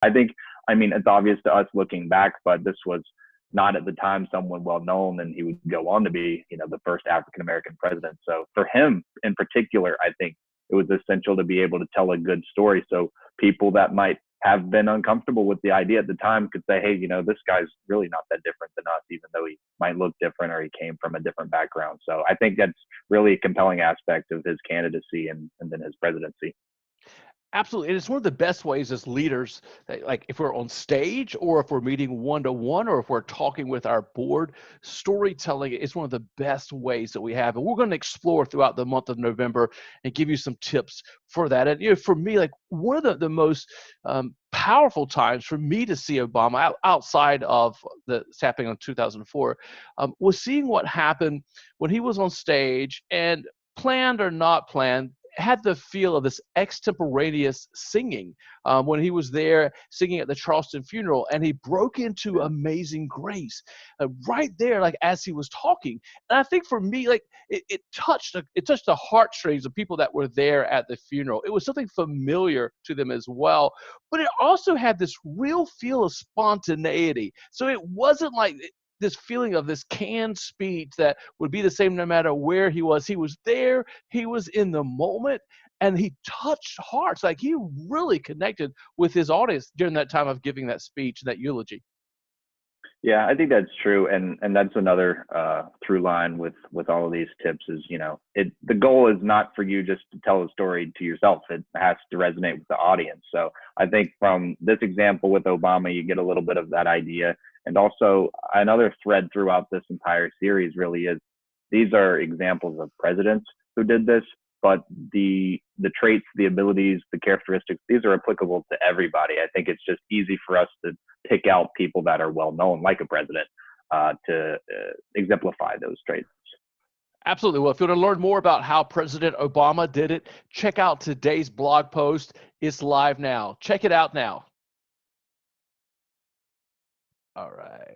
I think, I mean, it's obvious to us looking back, but this was not at the time someone well known, and he would go on to be, the first African American president. So for him in particular, I think it was essential to be able to tell a good story. So people that might have been uncomfortable with the idea at the time could say, hey, this guy's really not that different than us, even though he might look different or he came from a different background. So I think that's really a compelling aspect of his candidacy and then his presidency. Absolutely. And it's one of the best ways as leaders, like if we're on stage or if we're meeting one to one or if we're talking with our board, storytelling is one of the best ways that we have. And we're going to explore throughout the month of November and give you some tips for that. And, for me, like one of the most powerful times for me to see Obama outside of the happening in 2004 was seeing what happened when he was on stage and planned or not planned, had the feel of this extemporaneous singing when he was there singing at the Charleston funeral, and he broke into Amazing Grace right there, like as he was talking. And I think for me, like it touched the heartstrings of people that were there at the funeral. It was something familiar to them as well, but it also had this real feel of spontaneity. So it wasn't like this feeling of this canned speech that would be the same no matter where he was. He was there, he was in the moment, and he touched hearts. Like he really connected with his audience during that time of giving that speech, that eulogy. Yeah, I think that's true, and that's another through line with all of these tips is, the goal is not for you just to tell a story to yourself. It has to resonate with the audience. So I think from this example with Obama, you get a little bit of that idea, and also another thread throughout this entire series really is these are examples of presidents who did this, but the traits, the abilities, the characteristics, these are applicable to everybody. I think it's just easy for us to pick out people that are well known, like a president, to exemplify those traits. Absolutely. Well, if you want to learn more about how President Obama did it, check out today's blog post. It's live now. Check it out now. All right.